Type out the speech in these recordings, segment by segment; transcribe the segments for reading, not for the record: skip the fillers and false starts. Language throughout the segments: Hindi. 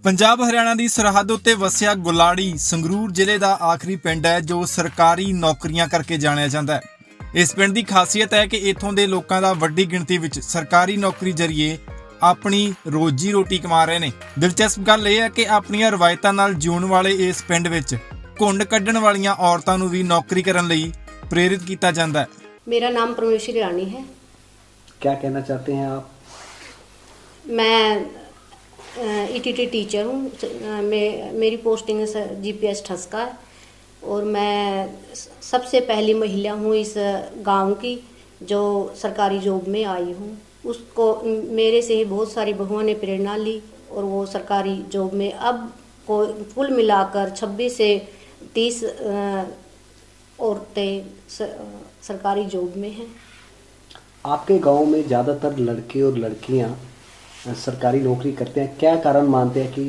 पंजाब हरियाणा की सरहद उत्ते वसिया गुलाड़ी संगरूर जिले का आखिरी पिंड है जो सरकारी नौकरियां करके जानिया जाता है। इस पिंड की खासियत है कि इत्थों के लोगों का वड्डी गिणती विच सरकारी नौकरी जरिए अपनी रोजी रोटी कमा रहे हैं। दिलचस्प गल यह है कि अपनी रवायतों नाल जीउण वाले इस पिंड विच घुंड कड्ढण वालियां औरतां नूं भी नौकरी करन लई प्रेरित किया जाता है। मेरा नाम परमेश्वरी रानी है। क्या कहना चाहते हैं आप? मैं ईटीटी टीचर हूँ। मेरी पोस्टिंग जीपीएस ठसका है और मैं सबसे पहली महिला हूँ इस गांव की जो सरकारी जॉब में आई हूँ। उसको मेरे से ही बहुत सारी बहुओं ने प्रेरणा ली और वो सरकारी जॉब में अब को कुल मिलाकर 26 से 30 औरतें सरकारी जॉब में हैं। आपके गांव में ज़्यादातर लड़के और लड़कियां सरकारी नौकरी करते हैं, क्या कारण मानते हैं कि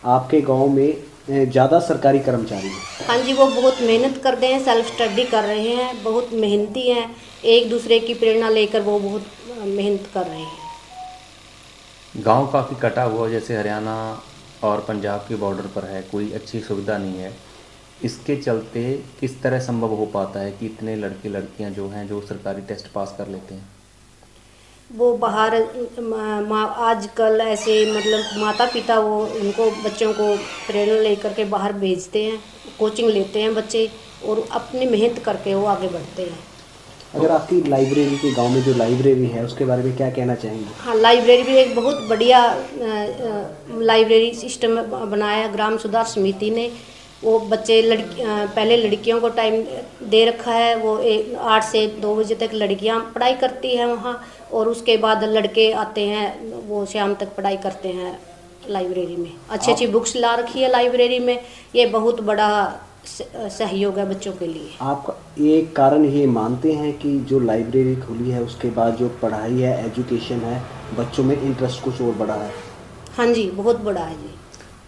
आपके गांव में ज़्यादा सरकारी कर्मचारी हैं? हाँ जी, वो बहुत मेहनत करते हैं, सेल्फ स्टडी कर रहे हैं, बहुत मेहनती हैं, एक दूसरे की प्रेरणा लेकर वो बहुत मेहनत कर रहे हैं। गांव काफ़ी कटा हुआ, जैसे हरियाणा और पंजाब के बॉर्डर पर है, कोई अच्छी सुविधा नहीं है। इसके चलते किस तरह संभव हो पाता है कि इतने लड़के लड़कियां जो हैं जो सरकारी टेस्ट पास कर लेते हैं? वो बाहर आजकल ऐसे मतलब माता पिता वो उनको बच्चों को प्रेरणा लेकर के बाहर भेजते हैं, कोचिंग लेते हैं बच्चे और अपनी मेहनत करके वो आगे बढ़ते हैं। अगर आपकी लाइब्रेरी के गांव में जो लाइब्रेरी है उसके बारे में क्या कहना चाहेंगे? हाँ, लाइब्रेरी भी एक बहुत बढ़िया लाइब्रेरी सिस्टम बनाया ग्राम सुधार समिति ने। वो बच्चे पहले लड़कियों को टाइम दे रखा है, वो 8 से 2 बजे तक लड़कियां पढ़ाई करती हैं वहाँ और उसके बाद लड़के आते हैं, वो शाम तक पढ़ाई करते हैं लाइब्रेरी में। अच्छी अच्छी बुक्स ला रखी है लाइब्रेरी में, ये बहुत बड़ा सहयोग है बच्चों के लिए। आप एक कारण ये मानते हैं कि जो लाइब्रेरी खुली है उसके बाद जो पढ़ाई है, एजुकेशन है, बच्चों में इंटरेस्ट कुछ और बढ़ा है? हाँ जी, बहुत बड़ा है जी।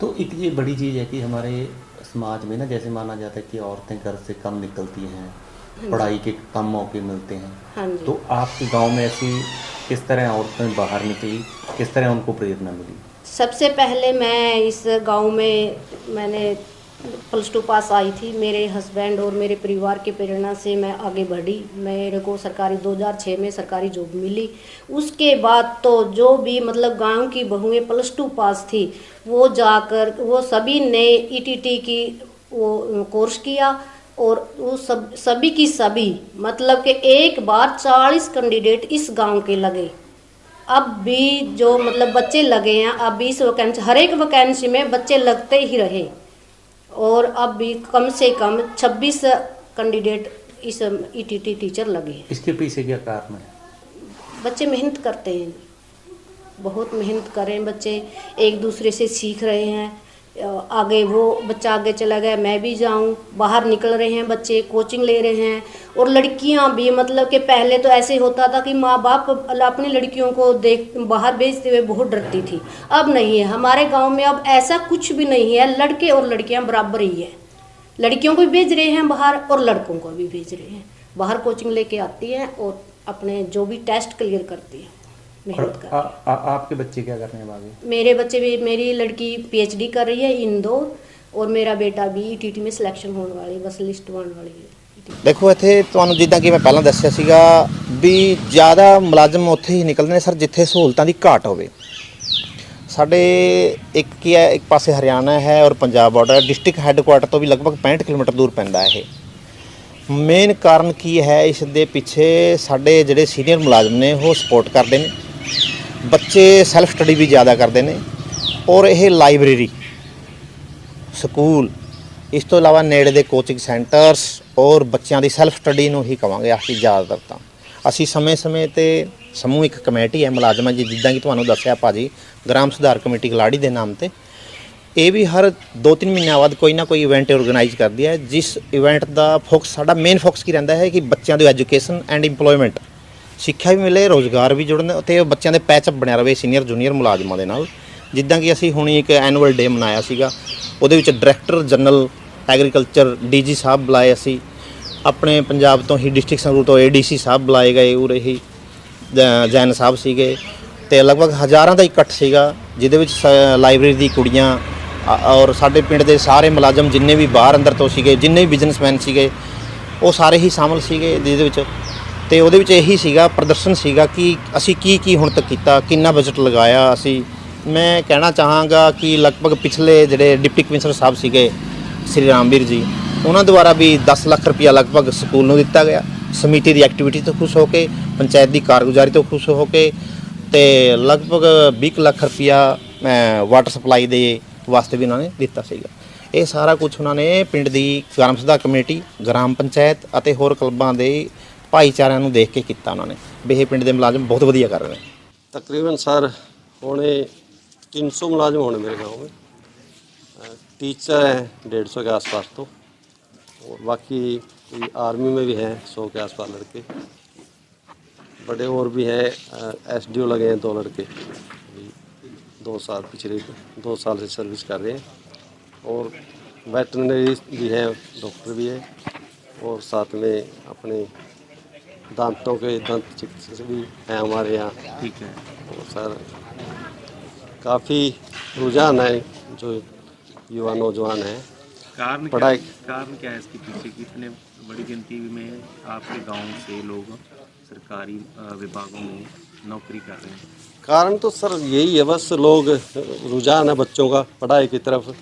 तो एक ये बड़ी चीज़ है कि हमारे समाज में ना जैसे माना जाता है कि औरतें घर से कम निकलती हैं, पढ़ाई के कम मौके मिलते हैं। हाँ जी। तो आपके गांव में ऐसी किस तरह औरतें बाहर निकली, किस तरह उनको प्रेरणा मिली? सबसे पहले मैं इस गांव में मैंने +2 पास आई थी। मेरे हस्बैंड और मेरे परिवार की प्रेरणा से मैं आगे बढ़ी। मेरे को सरकारी 2006 में सरकारी जॉब मिली। उसके बाद तो जो भी मतलब गांव की बहुएं +2 पास थी वो जाकर वो सभी ने ईटीटी की वो कोर्स किया और वो सभी की सभी मतलब कि एक बार 40 कैंडिडेट इस गांव के लगे। अब भी जो मतलब बच्चे लगे हैं, अब भी इस वैकेंसी हर एक वैकेंसी में बच्चे लगते ही रहे और अब भी कम से कम 26 कैंडिडेट इस ईटीटी टीचर लगे हैं। इसके पीछे क्या कारण है? बच्चे मेहनत करते हैं, बहुत मेहनत कर रहे हैं बच्चे, एक दूसरे से सीख रहे हैं। आगे वो बच्चा आगे चला गया, मैं भी जाऊं, बाहर निकल रहे हैं बच्चे, कोचिंग ले रहे हैं। और लड़कियां भी मतलब कि पहले तो ऐसे होता था कि माँ बाप अपनी लड़कियों को देख बाहर भेजते हुए बहुत डरती थी। अब नहीं है, हमारे गांव में अब ऐसा कुछ भी नहीं है, लड़के और लड़कियां बराबर ही है। लड़कियों को भी भेज रहे हैं बाहर और लड़कों को भी भेज रहे हैं बाहर, कोचिंग लेके आती हैं और अपने जो भी टेस्ट क्लियर करती है, मेहनत कर। आपके बच्चे क्या कर रहे हैं आगे? मेरे बच्चे भी, मेरी लड़की पीएचडी कर रही है इंदौर और मेरा बेटा भी ईटीटी में सिलेक्शन होने वाली, बस लिस्ट बनने वाली है। देखो ਇੱਥੇ ਤੁਹਾਨੂੰ ਜਿੱਦਾਂ ਕਿ ਮੈਂ ਪਹਿਲਾਂ ਦੱਸਿਆ ਸੀਗਾ ਵੀ ਜ਼ਿਆਦਾ ਮੁਲਾਜ਼ਮ ਉੱਥੇ ਹੀ ਨਿਕਲਦੇ ਨੇ ਸਰ ਜਿੱਥੇ ਸਹੂਲਤਾਂ ਦੀ ਘਾਟ ਹੋਵੇ। ਸਾਡੇ ਇੱਕ ਕੀ ਹੈ, ਇੱਕ ਪਾਸੇ ਹਰਿਆਣਾ ਹੈ ਔਰ ਪੰਜਾਬ ਬਾਰਡਰ ਹੈ, ਡਿਸਟ੍ਰਿਕਟ ਹੈੱਡਕੁਆਟਰ ਤੋਂ ਵੀ ਲਗਭਗ 65 ਕਿਲੋਮੀਟਰ ਦੂਰ ਪੈਂਦਾ ਇਹ। ਮੇਨ ਕਾਰਨ ਕੀ ਹੈ ਇਸ ਦੇ ਪਿੱਛੇ, ਸਾਡੇ ਜਿਹੜੇ ਸੀਨੀਅਰ ਮੁਲਾਜ਼ਮ ਨੇ ਉਹ ਸਪੋਰਟ ਕਰਦੇ ਨੇ, ਬੱਚੇ ਸੈਲਫ ਸਟੱਡੀ ਵੀ ਜ਼ਿਆਦਾ ਕਰਦੇ ਨੇ ਔਰ ਇਹ ਲਾਇਬ੍ਰੇਰੀ, ਸਕੂਲ, ਇਸ ਤੋਂ ਇਲਾਵਾ ਨੇੜੇ ਦੇ ਕੋਚਿੰਗ ਸੈਂਟਰਸ ਔਰ ਬੱਚਿਆਂ ਦੀ ਸੈਲਫ ਸਟੱਡੀ ਨੂੰ ਹੀ ਕਵਾਂਗੇ ਅਸੀਂ ਜ਼ਿਆਦਾਤਰ। ਤਾਂ ਅਸੀਂ ਸਮੇਂ-ਸਮੇਂ 'ਤੇ ਸਮੂਹ ਇੱਕ ਕਮੇਟੀ ਹੈ ਮੁਲਾਜ਼ਮਾਂ ਦੀ, ਜਿੱਦਾਂ ਕਿ ਤੁਹਾਨੂੰ ਦੱਸਿਆ ਭਾਜੀ, ਗ੍ਰਾਮ ਸੁਧਾਰ ਕਮੇਟੀ ਗਲਾੜੀ ਦੇ ਨਾਮ 'ਤੇ, ਇਹ ਵੀ ਹਰ 2-3 ਮਹੀਨਿਆਂ ਬਾਅਦ ਕੋਈ ਨਾ ਕੋਈ ਇਵੈਂਟ ਆਰਗੇਨਾਈਜ਼ ਕਰਦੀ ਹੈ, ਜਿਸ ਇਵੈਂਟ ਦਾ ਫੋਕਸ, ਸਾਡਾ ਮੇਨ ਫੋਕਸ ਕੀ ਰਹਿੰਦਾ ਹੈ ਕਿ ਬੱਚਿਆਂ ਦੀ ਐਜੂਕੇਸ਼ਨ ਐਂਡ ਇੰਪਲੋਇਮੈਂਟ, ਸਿੱਖਿਆ ਵੀ ਮਿਲੇ, ਰੋਜ਼ਗਾਰ ਵੀ ਜੁੜਨ ਅਤੇ ਬੱਚਿਆਂ ਦੇ ਪੈਚਅਪ ਬਣਿਆ ਰਹੇ ਸੀਨੀਅਰ ਜੂਨੀਅਰ ਮੁਲਾਜ਼ਮਾਂ ਦੇ ਨਾਲ। ਜਿੱਦਾਂ ਕਿ ਅਸੀਂ ਹੁਣੀ ਇੱਕ ਐਨੂਅਲ ਡੇ ਮਨਾਇਆ ਸੀਗਾ, ਉਹਦੇ ਵਿੱਚ ਡਾਇਰੈਕਟਰ ਜਨਰਲ ਐਗਰੀਕਲਚਰ ਡੀਜੀ ਸਾਹਿਬ ਬੁਲਾਏ, ਅਸੀਂ ਆਪਣੇ ਪੰਜਾਬ ਤੋਂ ਹੀ ਡਿਸਟ੍ਰਿਕਟ ਸੰਗਰੂਰ ਤੋਂ ਏਡੀਸੀ ਸਾਹਿਬ ਬੁਲਾਏ ਗਏ, ਉਰੇ ਹੀ ਜੈਨ ਸਾਹਿਬ ਸੀਗੇ ਤੇ ਲਗਭਗ ਹਜ਼ਾਰਾਂ ਦਾ ਇਕੱਠ ਸੀਗਾ, ਜਿਹਦੇ ਵਿੱਚ ਲਾਇਬ੍ਰੇਰੀ ਦੀ ਕੁੜੀਆਂ ਔਰ ਸਾਡੇ ਪਿੰਡ ਦੇ ਸਾਰੇ ਮੁਲਾਜ਼ਮ ਜਿੰਨੇ ਵੀ ਬਾਹਰ ਅੰਦਰ ਤੋਂ ਸੀਗੇ, ਜਿੰਨੇ ਵੀ ਬਿਜ਼ਨਸਮੈਨ ਸੀਗੇ, ਉਹ ਸਾਰੇ ਹੀ ਸ਼ਾਮਲ ਸੀਗੇ ਜਿਹਦੇ ਵਿੱਚ। ਤੇ ਉਹਦੇ ਵਿੱਚ ਇਹੀ ਸੀਗਾ, ਪ੍ਰਦਰਸ਼ਨ ਸੀਗਾ ਕਿ ਅਸੀਂ ਕੀ ਹੁਣ ਤੱਕ ਕੀਤਾ, ਕਿੰਨਾ ਬਜਟ ਲਗਾਇਆ ਅਸੀਂ। ਮੈਂ ਕਹਿਣਾ ਚਾਹਾਂਗਾ ਕਿ ਲਗਭਗ ਪਿਛਲੇ ਜਿਹੜੇ ਡਿਪਟੀ ਕਮਿਸ਼ਨਰ ਸਾਹਿਬ ਸੀਗੇ ਸ੍ਰੀ ਰਾਮਵੀਰ ਜੀ, ਉਹਨਾਂ ਦੁਆਰਾ ਵੀ 10 ਲੱਖ ਰੁਪਇਆ ਲਗਭਗ ਸਕੂਲ ਨੂੰ ਦਿੱਤਾ ਗਿਆ। ਸਮਿਤੀ ਦੀ ਐਕਟੀਵਿਟੀ ਤੋਂ ਖੁਸ਼ ਹੋ ਕੇ, ਪੰਚਾਇਤ ਦੀ ਕਾਰਗੁਜ਼ਾਰੀ ਤੋਂ ਖੁਸ਼ ਹੋ ਕੇ, ਤੇ ਲਗਭਗ 20 ਲੱਖ ਰੁਪਇਆ ਵਾਟਰ ਸਪਲਾਈ ਦੇ ਵਾਸਤੇ ਵੀ ਉਹਨਾਂ ਨੇ ਦਿੱਤਾ ਸੀਗਾ। ਇਹ ਸਾਰਾ ਕੁਝ ਉਹਨਾਂ ਨੇ ਪਿੰਡ ਦੀ ਗ੍ਰਾਮ ਸਭਾ ਕਮੇਟੀ, ਗ੍ਰਾਮ ਪੰਚਾਇਤ ਅਤੇ ਹੋਰ ਕਲੱਬਾਂ ਦੇ ਭਾਈਚਾਰਿਆਂ ਨੂੰ ਦੇਖ ਕੇ ਕੀਤਾ ਉਹਨਾਂ ਨੇ। ਵੀ ਇਹ ਪਿੰਡ ਦੇ ਮੁਲਾਜ਼ਮ ਬਹੁਤ ਵਧੀਆ ਕਰ ਰਹੇ ਨੇ। तकरीबन सर होने 300 मुलाजिम होने मेरे गांव में। टीचर हैं 150 के आसपास, तो और बाकी कोई आर्मी में भी हैं 100 के आसपास लड़के, बड़े और भी हैं। एसडीओ लगे हैं 2 लड़के, 2 साल पिछले 2 साल से सर्विस कर रहे हैं। और वेटरनरी भी है, डॉक्टर भी है, और साथ में अपने दांतों के दंत चिकित्सक भी हैं हमारे यहाँ। ठीक है। और सर काफ़ी रुझान है, जो युवा नौजवान हैं कारण पढ़ाई। कारण क्या है इसके पीछे कि इतने बड़ी गिनती में आपके गांव से लोग सरकारी विभागों में नौकरी कर रहे हैं? कारण तो सर यही है, बस लोग रुझान है बच्चों का पढ़ाई की तरफ।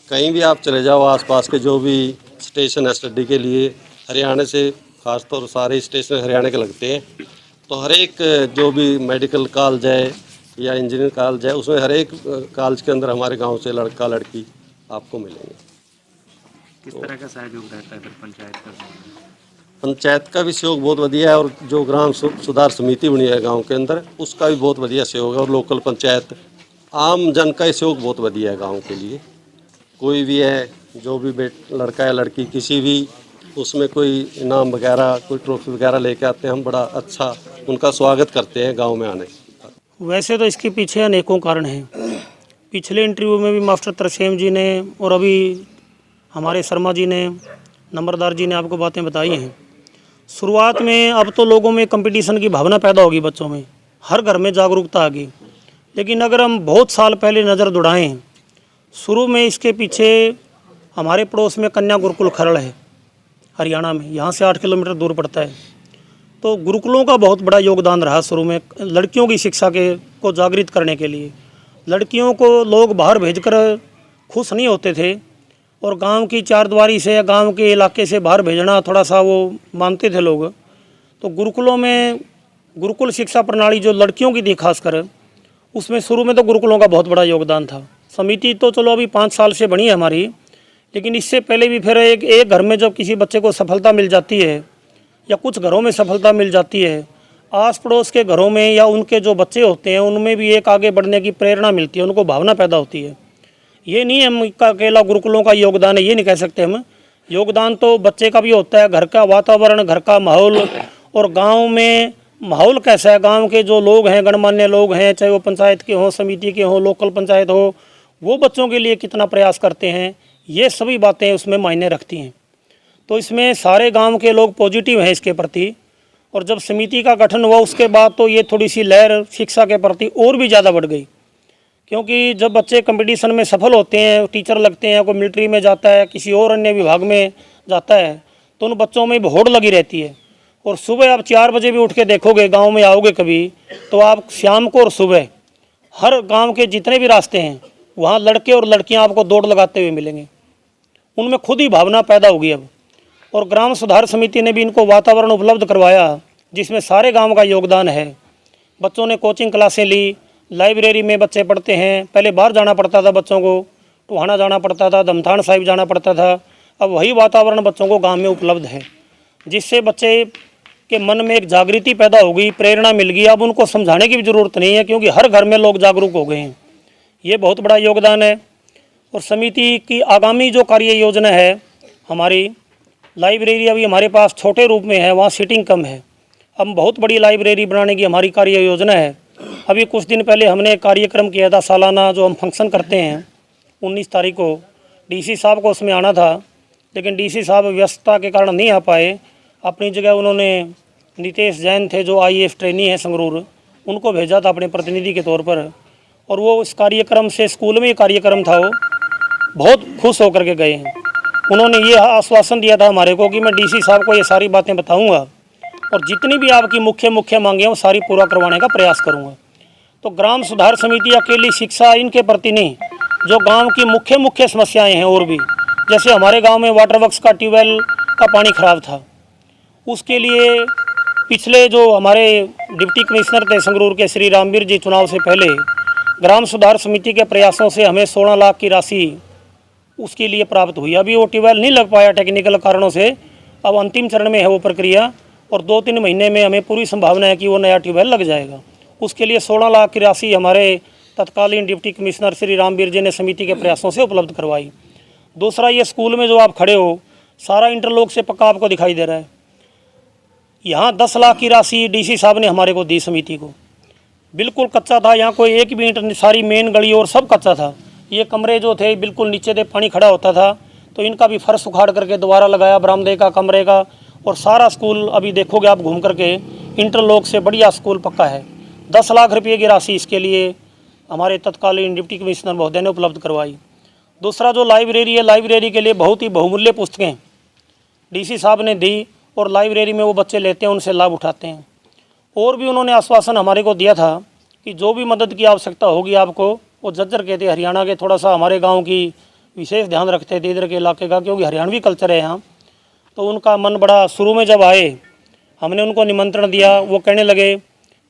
कहीं भी आप चले जाओ, आसपास के जो भी स्टेशन है स्टडी के लिए, हरियाणा से खासतौर सारे स्टेशन हरियाणा के लगते हैं, तो हर एक जो भी मेडिकल कॉलेज है या इंजीनियर कॉलेज है, उसमें हर एक कॉलेज के अंदर हमारे गांव से लड़का लड़की आपको मिलेंगे। किस तरह का सहयोग रहता है फिर पंचायत का? पंचायत का भी सहयोग बहुत बढ़िया है, और जो ग्राम सुधार समिति बनी है गांव के अंदर, उसका भी बहुत बढ़िया सहयोग है। और लोकल पंचायत आम जन का ही सहयोग बहुत बढ़िया है गांव के लिए। कोई भी है, जो भी लड़का या लड़की किसी भी उसमें कोई इनाम वगैरह, कोई ट्रॉफी वगैरह लेके आते हैं, हम बड़ा अच्छा उनका स्वागत करते हैं गांव में आने। वैसे तो इसके पीछे अनेकों कारण हैं। पिछले इंटरव्यू में भी मास्टर तरसेम जी ने और अभी हमारे शर्मा जी ने, नंबरदार जी ने आपको बातें बताई हैं। शुरुआत में अब तो लोगों में कंपटीशन की भावना पैदा होगी, बच्चों में हर घर में जागरूकता आ गई। लेकिन अगर हम बहुत साल पहले नज़र दौड़ाएं, शुरू में इसके पीछे हमारे पड़ोस में कन्या गुरुकुल खरड़ है हरियाणा में, यहाँ से 8 किलोमीटर दूर पड़ता है। तो गुरुकुलों का बहुत बड़ा योगदान रहा शुरू में लड़कियों की शिक्षा को जागृत करने के लिए। लड़कियों को लोग बाहर भेजकर खुश नहीं होते थे, और गांव की चारदीवारी से या गांव के इलाके से बाहर भेजना थोड़ा सा वो मानते थे लोग। तो गुरुकुलों में, गुरुकुल शिक्षा प्रणाली जो लड़कियों की थी खासकर, उसमें शुरू में तो गुरुकुलों का बहुत बड़ा योगदान था। समिति तो चलो अभी 5 साल से बनी है हमारी, लेकिन इससे पहले भी फिर एक घर में जब किसी बच्चे को सफलता मिल जाती है, या कुछ घरों में सफलता मिल जाती है, आस पड़ोस के घरों में या उनके जो बच्चे होते हैं उनमें भी एक आगे बढ़ने की प्रेरणा मिलती है, उनको भावना पैदा होती है। ये नहीं हम का अकेला गुरुकुलों का योगदान है, ये नहीं कह सकते हम। योगदान तो बच्चे का भी होता है, घर का वातावरण, घर का माहौल, और गाँव में माहौल कैसा है, गाँव के जो लोग हैं, गणमान्य लोग हैं, चाहे वो पंचायत के हों, समिति के हों, लोकल पंचायत हो, वो बच्चों के लिए कितना प्रयास करते हैं, ये सभी बातें उसमें मायने रखती हैं। तो इसमें सारे गांव के लोग पॉजिटिव हैं इसके प्रति। और जब समिति का गठन हुआ उसके बाद तो ये थोड़ी सी लहर शिक्षा के प्रति और भी ज़्यादा बढ़ गई, क्योंकि जब बच्चे कंपटीशन में सफल होते हैं, टीचर लगते हैं, कोई मिलिट्री में जाता है, किसी और अन्य विभाग में जाता है, तो उन बच्चों में होड़ लगी रहती है। और सुबह आप 4 बजे भी उठ के देखोगे, गाँव में आओगे कभी, तो आप शाम को और सुबह हर गाँव के जितने भी रास्ते हैं वहाँ लड़के और लड़कियाँ आपको दौड़ लगाते हुए मिलेंगे। उनमें खुद ही भावना पैदा होगी अब। और ग्राम सुधार समिति ने भी इनको वातावरण उपलब्ध करवाया, जिसमें सारे गांव का योगदान है। बच्चों ने कोचिंग क्लासें ली, लाइब्रेरी में बच्चे पढ़ते हैं। पहले बाहर जाना पड़ता था बच्चों को, टोहाना जाना पड़ता था, दमथान साहिब जाना पड़ता था। अब वही वातावरण बच्चों को गांव में उपलब्ध है, जिससे बच्चे के मन में एक जागृति पैदा हो गई, प्रेरणा मिल गई। अब उनको समझाने की भी ज़रूरत नहीं है, क्योंकि हर घर में लोग जागरूक हो गए हैं। ये बहुत बड़ा योगदान है। और समिति की आगामी जो कार्य योजना है, हमारी लाइब्रेरी अभी हमारे पास छोटे रूप में है, वहाँ सीटिंग कम है। हम बहुत बड़ी लाइब्रेरी बनाने की हमारी कार्य योजना है। अभी कुछ दिन पहले हमने कार्यक्रम किया था सालाना, जो हम फंक्शन करते हैं 19 तारीख को। डीसी साहब को उसमें आना था, लेकिन डीसी साहब व्यस्तता के कारण नहीं आ पाए। अपनी जगह उन्होंने नितेश जैन थे, जो IAS ट्रेनी है संगरूर, उनको भेजा था अपने प्रतिनिधि के तौर पर। और वो इस कार्यक्रम से, स्कूल में ही कार्यक्रम था वो, बहुत खुश होकर के गए हैं। उन्होंने ये आश्वासन दिया था हमारे को कि मैं डीसी साहब को ये सारी बातें बताऊंगा और जितनी भी आपकी मुख्य मांगे हैं वो सारी पूरा करवाने का प्रयास करूंगा। तो ग्राम सुधार समिति अकेली शिक्षा इनके प्रति नहीं, जो गांव की मुख्य समस्याएं हैं और भी, जैसे हमारे गांव में वाटर वर्क्स का ट्यूबवेल का पानी खराब था, उसके लिए पिछले जो हमारे डिप्टी कमिश्नर थे संगरूर के श्री रामवीर जी, चुनाव से पहले ग्राम सुधार समिति के प्रयासों से हमें 16 लाख की राशि उसके लिए प्राप्त हुई। अभी वो ट्यूबवेल नहीं लग पाया टेक्निकल कारणों से, अब अंतिम चरण में है वो प्रक्रिया और 2-3 महीने में हमें पूरी संभावना है कि वो नया ट्यूबवेल लग जाएगा। उसके लिए 16 लाख की राशि हमारे तत्कालीन डिप्टी कमिश्नर श्री रामवीर जी ने समिति के प्रयासों से उपलब्ध करवाई। दूसरा, ये स्कूल में जो आप खड़े हो सारा इंटरलॉक से पक्का आपको दिखाई दे रहा है। यहाँ 10 लाख की राशि डीसी साहब ने हमारे को दी समिति को। बिल्कुल कच्चा था, यहाँ कोई एक भी ईंट, सारी मेन गली और सब कच्चा था। ये कमरे जो थे बिल्कुल नीचे से पानी खड़ा होता था, तो इनका भी फर्श उखाड़ करके दोबारा लगाया, बरामदे का, कमरे का, और सारा स्कूल अभी देखोगे आप घूम करके इंटरलॉक से बढ़िया स्कूल पक्का है। 10 लाख रुपये की राशि इसके लिए हमारे तत्कालीन डिप्टी कमिश्नर महोदय ने उपलब्ध करवाई। दूसरा, जो लाइब्रेरी है, लाइब्रेरी के लिए बहुत ही बहुमूल्य पुस्तकें डीसी साहब ने दी और लाइब्रेरी में वो बच्चे लेते हैं, उनसे लाभ उठाते हैं। और भी उन्होंने आश्वासन हमारे को दिया था कि जो भी मदद की आवश्यकता होगी आपको, वो जज्जर के थे हरियाणा के, थोड़ा सा हमारे गांव की विशेष ध्यान रखते थे इधर के इलाके का, क्योंकि हरियाणवी कल्चर है यहाँ। तो उनका मन बड़ा, शुरू में जब आए हमने उनको निमंत्रण दिया, वो कहने लगे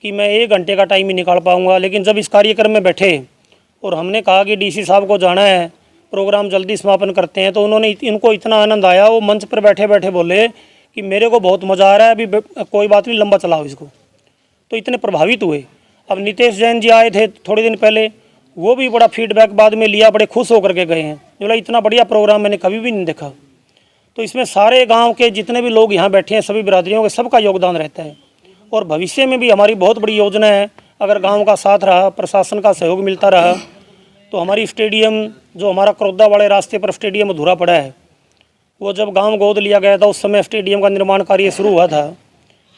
कि मैं 1 घंटे का टाइम ही निकाल पाऊँगा। लेकिन जब इस कार्यक्रम में बैठे और हमने कहा कि डीसी साहब को जाना है, प्रोग्राम जल्दी समापन करते हैं, तो उन्होंने, इनको इतना आनंद आया, वो मंच पर बैठे बैठे बोले कि मेरे को बहुत मज़ा आ रहा है, अभी कोई बात नहीं, लंबा चलाओ इसको। तो इतने प्रभावित हुए। अब नितेश जैन जी आए थे थोड़े दिन पहले, वो भी बड़ा फीडबैक बाद में लिया, बड़े खुश होकर के गए हैं, बोला इतना बढ़िया प्रोग्राम मैंने कभी भी नहीं देखा। तो इसमें सारे गांव के जितने भी लोग यहाँ बैठे हैं, सभी बिरादरियों के, सबका योगदान रहता है। और भविष्य में भी हमारी बहुत बड़ी योजना है, अगर गाँव का साथ रहा, प्रशासन का सहयोग मिलता रहा, तो हमारी स्टेडियम, जो हमारा करौदा वाले रास्ते पर स्टेडियम अधूरा पड़ा है, वो जब गांव गोद लिया गया था उस समय स्टेडियम का निर्माण कार्य शुरू हुआ था।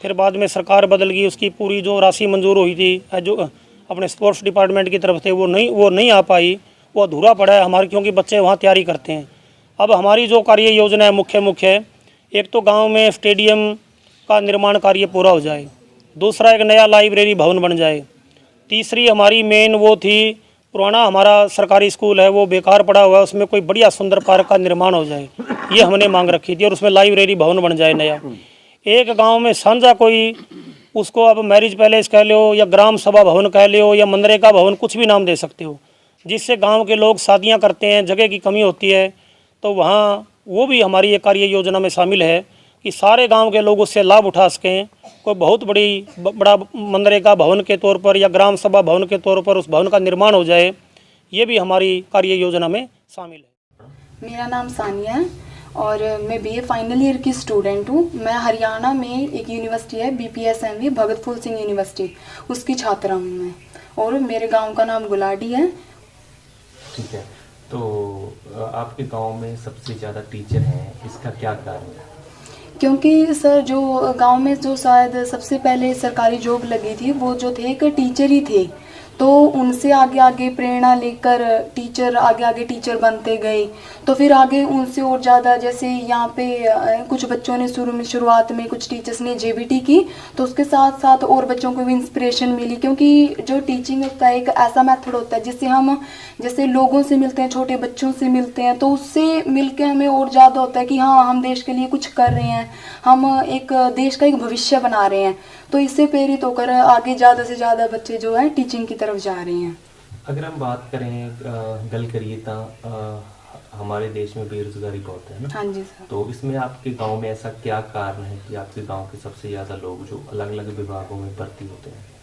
फिर बाद में सरकार बदल गई, उसकी पूरी जो राशि मंजूर हुई थी जो अपने स्पोर्ट्स डिपार्टमेंट की तरफ से, वो नहीं आ पाई, वो अधूरा पड़ा है हमारे, क्योंकि बच्चे वहाँ तैयारी करते हैं। अब हमारी जो कार्य योजना है मुख्य, एक तो गाँव में स्टेडियम का निर्माण कार्य पूरा हो जाए, दूसरा एक नया लाइब्रेरी भवन बन जाए, तीसरी हमारी मेन वो थी, पुराना हमारा सरकारी स्कूल है वो बेकार पड़ा हुआ है, उसमें कोई बढ़िया सुंदर पार्क का निर्माण हो जाए, ये हमने मांग रखी थी, और उसमें लाइब्रेरी भवन बन जाए नया। एक गांव में साझा कोई, उसको अब मैरिज पैलेस कह लो या ग्राम सभा भवन कह लो या मनरेगा भवन, कुछ भी नाम दे सकते हो, जिससे गांव के लोग शादियां करते हैं, जगह की कमी होती है, तो वहाँ वो भी हमारी ये कार्य योजना में शामिल है कि सारे गांव के लोग उससे लाभ उठा सकें। कोई बहुत बड़ा मनरेगा भवन के तौर पर या ग्राम सभा भवन के तौर पर उस भवन का निर्माण हो जाए, ये भी हमारी कार्य योजना में शामिल है। मेरा नाम सानिया है और मैं बीए फाइनल ईयर की स्टूडेंट हूँ। मैं हरियाणा में एक यूनिवर्सिटी है BPSMV भगत फूल सिंह यूनिवर्सिटी, उसकी छात्रा हूँ मैं, और मेरे गांव का नाम गुलाडी है। ठीक है, तो आपके गांव में सबसे ज़्यादा टीचर हैं, इसका क्या कारण है? क्योंकि सर जो गांव में जो शायद सबसे पहले सरकारी जॉब लगी थी, वो जो थे एक टीचर ही थे, तो उनसे आगे आगे प्रेरणा लेकर टीचर आगे टीचर बनते गए। तो फिर आगे उनसे और ज़्यादा, जैसे यहाँ पे कुछ बच्चों ने शुरुआत में कुछ टीचर्स ने JBT की, तो उसके साथ साथ और बच्चों को भी इंस्पिरेशन मिली, क्योंकि जो टीचिंग का एक ऐसा मेथड होता है जिससे हम जैसे लोगों से मिलते हैं, छोटे बच्चों से मिलते हैं, तो उससे मिलके हमें और ज़्यादा होता है कि हाँ हम देश के लिए कुछ कर रहे हैं, हम एक देश का एक भविष्य बना रहे हैं। तो इससे प्रेरित होकर आगे ज़्यादा से ज़्यादा बच्चे जो है टीचिंग की तरफ जा रहे हैं। अगर हम बात करें, गल करिए तो हमारे देश में बेरोजगारी बहुत है ना? हाँ जी सर। तो इसमें आपके गांव में ऐसा क्या कारण है कि आपके गांव के सबसे ज़्यादा लोग जो अलग अलग विभागों में भर्ती होते हैं?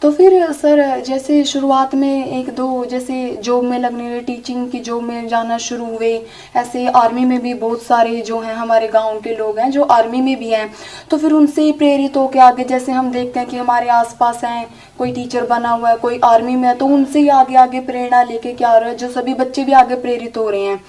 तो फिर सर जैसे शुरुआत में 1-2 जैसे जॉब में लगने लगे, टीचिंग की जॉब में जाना शुरू हुए, ऐसे आर्मी में भी बहुत सारे जो हैं हमारे गांव के लोग हैं जो आर्मी में भी हैं, तो फिर उनसे प्रेरित होकर आगे जैसे हम देखते हैं कि हमारे आसपास हैं, कोई टीचर बना हुआ है, कोई आर्मी में है, तो उनसे ही आगे प्रेरणा लेके क्या हो रहा है, जो सभी बच्चे भी आगे प्रेरित हो रहे हैं।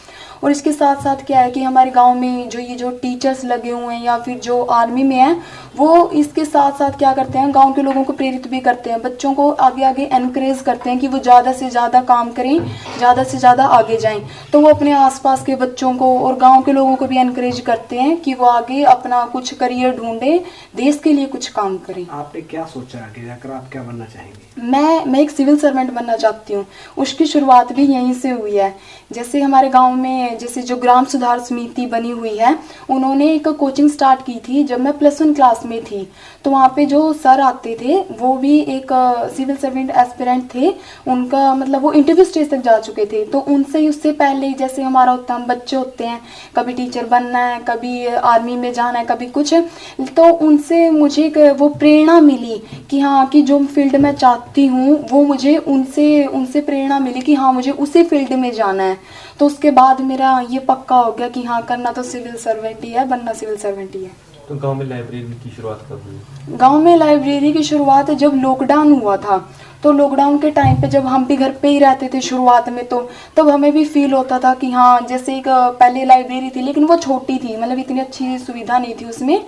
और इसके साथ साथ क्या है कि हमारे गांव में जो ये जो टीचर्स लगे हुए हैं या फिर जो आर्मी में हैं, वो इसके साथ साथ क्या करते हैं, गांव के लोगों को प्रेरित भी करते हैं, बच्चों को आगे आगे एनकरेज करते हैं कि वो ज़्यादा से ज़्यादा काम करें, ज़्यादा से ज़्यादा आगे जाएं। तो वो अपने आसपास के बच्चों को और गांव के लोगों को भी एनकरेज करते हैं कि वो आगे अपना कुछ करियर ढूंढें, देश के लिए कुछ काम करें। आपने क्या सोचा आगे जाकर आप क्या बनना चाहेंगे? मैं एक सिविल सर्वेंट बनना चाहती हूँ। उसकी शुरुआत भी यहीं से हुई है। जैसे हमारे गांव में जैसे जो ग्राम सुधार समिति बनी हुई है, उन्होंने एक कोचिंग स्टार्ट की थी जब मैं +1 क्लास में थी। तो वहाँ पे जो सर आते थे वो भी एक सिविल सर्वेंट एस्पिरेंट थे, उनका मतलब वो इंटरव्यू स्टेज तक जा चुके थे। तो उनसे उससे पहले जैसे हमारा होता है, हम बच्चे होते हैं, कभी टीचर बनना है, कभी आर्मी में जाना है, कभी कुछ, तो उनसे मुझे एक वो प्रेरणा मिली कि हाँ कि जो फील्ड में चाहती हूँ वो मुझे उनसे प्रेरणा मिली कि हाँ मुझे उसी फील्ड में जाना है। तो उसके बाद मेरा ये पक्का हो गया कि हाँ करना तो सिविल सर्वेंट ही है, बनना सिविल सर्वेंट ही है। तो गांव में लाइब्रेरी की शुरुआत कब हुई? गांव में लाइब्रेरी की शुरुआत जब लॉकडाउन हुआ था, तो लॉकडाउन के टाइम पे जब हम भी घर पे ही रहते थे शुरुआत में, तो तब हमें भी फील होता था कि हाँ जैसे एक पहले लाइब्रेरी थी लेकिन वो छोटी थी, मतलब इतनी अच्छी सुविधा नहीं थी उसमें।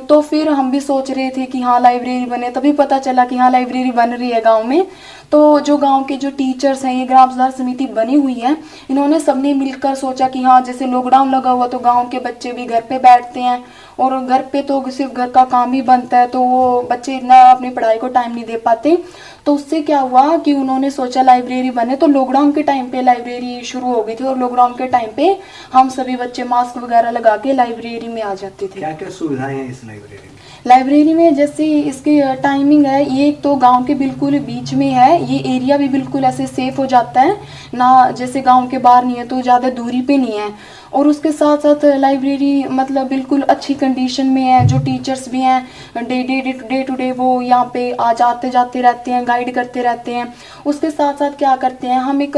तो फिर हम भी सोच रहे थे कि हाँ लाइब्रेरी बने, तभी पता चला कि हाँ लाइब्रेरी बन रही है गांव में। तो जो गांव के जो टीचर्स हैं, ये ग्राम सुधार समिति बनी हुई है, इन्होंने सबने मिलकर सोचा कि हाँ जैसे लॉकडाउन लगा हुआ तो गांव के बच्चे भी घर पे बैठते हैं और घर पे तो सिर्फ घर का काम ही बनता है, तो वो बच्चे इतना अपनी पढ़ाई को टाइम नहीं दे पाते। तो उससे क्या हुआ कि उन्होंने सोचा लाइब्रेरी बने। तो लॉकडाउन के टाइम पे लाइब्रेरी शुरू हो गई थी और लॉकडाउन के टाइम पे हम सभी बच्चे मास्क वगैरह लगा के लाइब्रेरी में आ जाते थे। क्या क्या सुविधाएं हैं इस लाइब्रेरी में? लाइब्रेरी में जैसे इसकी टाइमिंग है, ये एक तो गांव के बिल्कुल बीच में है, ये एरिया भी बिल्कुल ऐसे सेफ हो जाता है ना, जैसे गांव के बाहर नहीं है तो ज़्यादा दूरी पे नहीं है। और उसके साथ साथ लाइब्रेरी मतलब बिल्कुल अच्छी कंडीशन में है, जो टीचर्स भी हैं डे टू डे वो यहाँ पे आते जाते रहते हैं, गाइड करते रहते हैं। उसके साथ साथ क्या करते हैं, हम एक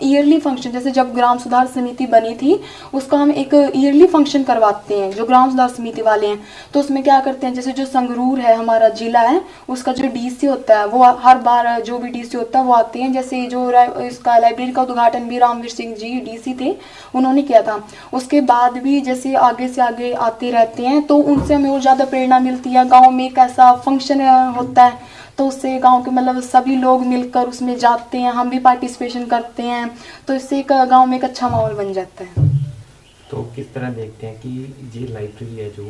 ईयरली फंक्शन, जैसे जब ग्राम सुधार समिति बनी थी उसका हम एक ईयरली फंक्शन करवाते हैं जो ग्राम सुधार समिति वाले हैं। तो उसमें क्या करते हैं, जैसे जो संगरूर है हमारा जिला है, उसका जो डीसी होता है वो हर बार जो भी डीसी होता है वो आते हैं। जैसे जो इसका लाइब्रेरी का उद्घाटन भी रामवीर सिंह जी डीसी थे, उन्होंने किया था। उसके बाद भी जैसे आगे से आगे आते रहते हैं, तो उनसे हमें और ज़्यादा प्रेरणा मिलती है। गांव में एक ऐसा फंक्शन होता है तो उससे गांव के मतलब सभी लोग मिलकर उसमें जाते हैं, हम भी पार्टिसिपेशन करते हैं, तो इससे एक गांव में एक अच्छा माहौल बन जाता है। तो किस तरह देखते हैं कि ये लाइब्रेरी है जो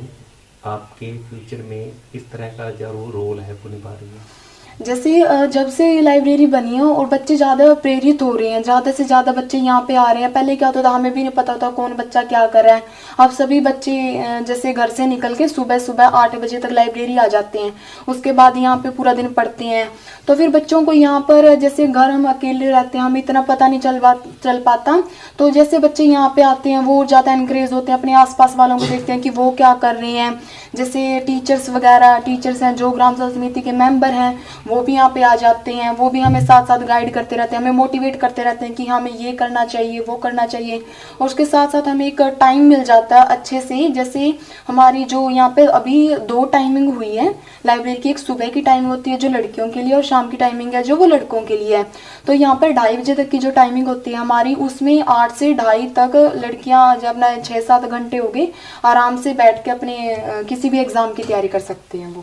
आपके फ्यूचर में इस तरह का जो रोल है वो निभा रही है? जैसे जब से लाइब्रेरी बनी है और बच्चे ज़्यादा प्रेरित हो रहे हैं, ज़्यादा से ज़्यादा बच्चे यहाँ पे आ रहे हैं। पहले क्या होता था, हमें भी नहीं पता था कौन बच्चा क्या कर रहा है। अब सभी बच्चे जैसे घर से निकल के सुबह 8 बजे तक लाइब्रेरी आ जाते हैं, उसके बाद यहाँ पे पूरा दिन पढ़ते हैं। तो फिर बच्चों को यहाँ पर जैसे घर हम अकेले रहते हैं, हमें इतना पता नहीं चल पाता, तो जैसे बच्चे यहाँ पे आते हैं वो ज़्यादा इनक्रेज होते हैं, अपने आसपास वालों को देखते हैं कि वो क्या कर रहे हैं। जैसे टीचर्स हैं जो ग्राम सभा समिति के मेंबर हैं, वो भी यहाँ पे आ जाते हैं, वो भी हमें साथ साथ गाइड करते रहते हैं, हमें मोटिवेट करते रहते हैं कि हमें ये करना चाहिए, वो करना चाहिए। और उसके साथ साथ हमें एक टाइम मिल जाता है अच्छे से। जैसे हमारी जो यहाँ पे अभी 2 टाइमिंग हुई है लाइब्रेरी की, एक सुबह की टाइमिंग होती है जो लड़कियों के लिए और शाम की टाइमिंग है जो वो लड़कों के लिए है। तो यहाँ पर 2:30 बजे तक की जो टाइमिंग होती है हमारी, उसमें 8 से 2:30 तक लड़कियाँ जब अपना 6-7 घंटे हो गए आराम से बैठ के अपने किसी भी एग्ज़ाम की तैयारी कर सकते हैं वो।